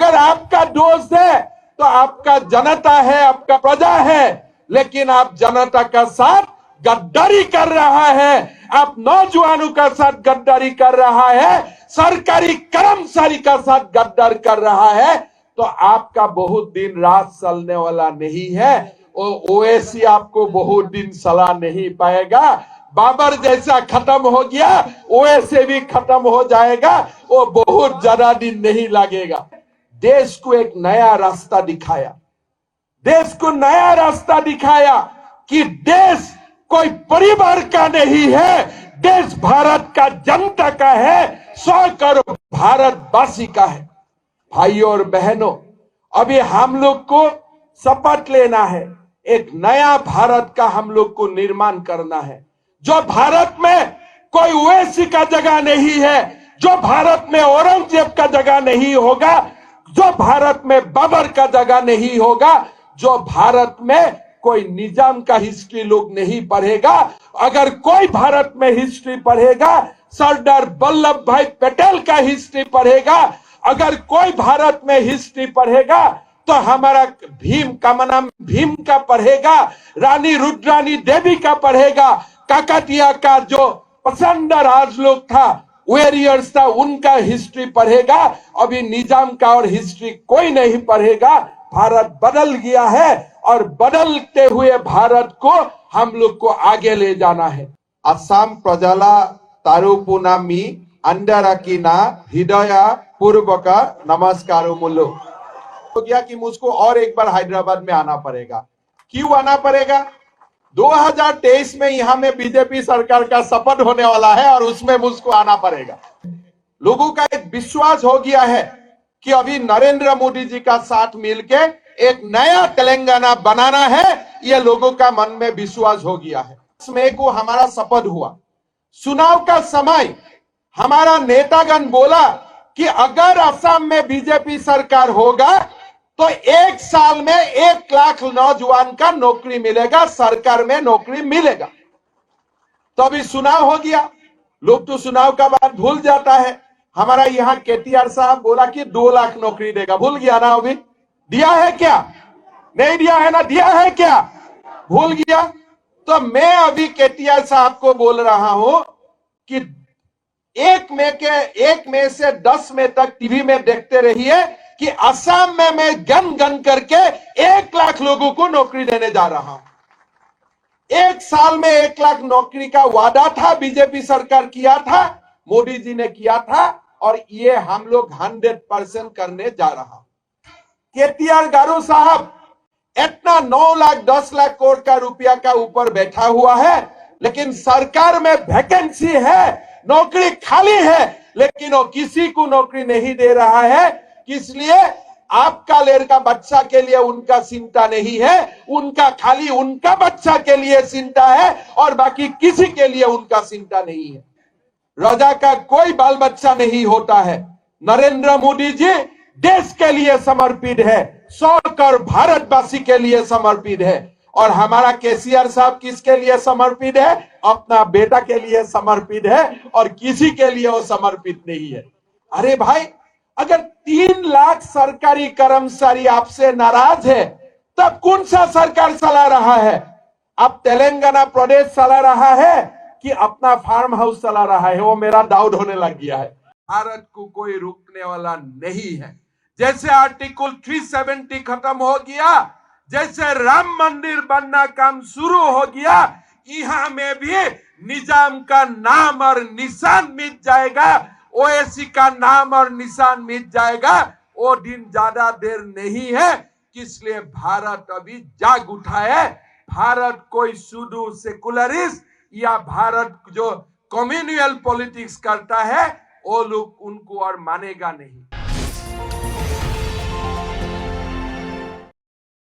अगर आपका दोस्त है तो आपका जनता है, आपका प्रजा है, लेकिन आप जनता का साथ गद्दारी कर रहा है, आप नौजवानों का साथ गद्दारी कर रहा है, सरकारी कर्मचारी का साथ गद्दार कर रहा है, तो आपका बहुत दिन रात चलने वाला नहीं है। ओवैसी आपको बहुत दिन चला नहीं पाएगा। बाबर जैसा खत्म हो गया, ओवैसी भी खत्म हो जाएगा, वो बहुत ज्यादा दिन नहीं लगेगा। देश को एक नया रास्ता दिखाया, देश को नया रास्ता दिखाया कि देश कोई परिवार का नहीं है, देश भारत का जनता का है, 100 करोड़ भारतवासी का है। भाइयों और बहनों, अभी हम लोग को शपथ लेना है, एक नया भारत का हम लोग को निर्माण करना है, जो भारत में कोई ओवैसी का जगह नहीं है, जो भारत में औरंगजेब का जगह नहीं होगा, जो भारत में बाबर का जगह नहीं होगा, जो भारत में कोई निजाम का हिस्ट्री लोग नहीं पढ़ेगा। अगर कोई भारत में हिस्ट्री पढ़ेगा, सरदार वल्लभ भाई पटेल का हिस्ट्री पढ़ेगा। अगर कोई भारत में हिस्ट्री पढ़ेगा तो हमारा भीम का नाम भीम का पढ़ेगा, रानी रुद्रानी देवी का पढ़ेगा, काकतिया का जो पसंदर राज लोग था, वॉरियर्स था, उनका हिस्ट्री पढ़ेगा। अभी निजाम का और हिस्ट्री कोई नहीं पढ़ेगा। भारत बदल गया है और बदलते हुए भारत को हम लोग को आगे ले जाना है। असम प्रजाला तारुपुना मी अंदरकी ना हृदय पूर्वक नमस्कार मुल्लो। हो गया कि मुझको और एक बार हैदराबाद में आना पड़ेगा। क्यों आना पड़ेगा? 2023 में यहाँ में बीजेपी सरकार का शपथ होने वाला है और उसमें मुझको आना पड़ेगा। लोगों का एक विश्वास हो गया है कि अभी नरेंद्र मोदी जी का साथ मिलके एक नया तेलंगाना बनाना है, ये लोगों का मन में विश्वास हो गया है। इसमें को हमारा शपथ हुआ, चुनाव का समय हमारा नेतागण बोला कि अगर असम में बीजेपी सरकार होगा तो 1 साल में 1 लाख नौजवान का नौकरी मिलेगा, सरकार में नौकरी मिलेगा। तो अभी चुनाव हो गया, लोग तो चुनाव का बात भूल जाता है। हमारा यहाँ केटीआर साहब बोला कि 2 लाख नौकरी देगा, भूल गया ना? अभी दिया है क्या? नहीं दिया है ना? दिया है क्या? भूल गया। तो मैं अभी केटीआर साहब को बोल रहा हूं कि 1 मई से 10 मई तक टीवी में देखते रहिए कि असम में मैं गन गन करके 1 लाख लोगों को नौकरी देने जा रहा हूं। 1 साल में 1 लाख नौकरी का वादा था, बीजेपी सरकार किया था, मोदी जी ने किया था, और ये हम लोग 100% करने जा रहा। केटीआर गारू साहब इतना 9 लाख 10 लाख करोड़ का रुपया का ऊपर बैठा हुआ है, लेकिन सरकार में वैकेंसी है, नौकरी खाली है, लेकिन वो किसी को नौकरी नहीं दे रहा है। इसलिए आपका लड़का बच्चा के लिए उनका चिंता नहीं है, उनका खाली उनका बच्चा के लिए चिंता है और बाकी किसी के लिए उनका चिंता नहीं है। राजा का कोई बाल बच्चा नहीं होता है। नरेंद्र मोदी जी देश के लिए समर्पित है, 100 करोड़ भारतवासी के लिए समर्पित है। और हमारा केसीआर साहब किसके लिए समर्पित है? अपना बेटा के लिए समर्पित है और किसी के लिए वो समर्पित नहीं है। अरे भाई, अगर 3 लाख सरकारी कर्मचारी आपसे नाराज है, तब कौन सा सरकार चला रहा है? अब तेलंगाना प्रदेश चला रहा है कि अपना फार्म हाउस चला रहा है? वो मेरा डाउट होने लग गया है। भारत को कोई रोकने वाला नहीं है। जैसे आर्टिकल 370 खत्म हो गया, जैसे राम मंदिर बनना काम शुरू हो गया, यहाँ में भी निजाम का नाम और निशान मिट जाएगा, ओवैसी का नाम और निशान मिट जाएगा। वो दिन ज्यादा देर नहीं है, इसलिए भारत अभी जाग उठा है। भारत कोई सूडो सेकुलरिस्ट या भारत जो कम्युनल पॉलिटिक्स करता है, वो लोग उनको और मानेगा नहीं।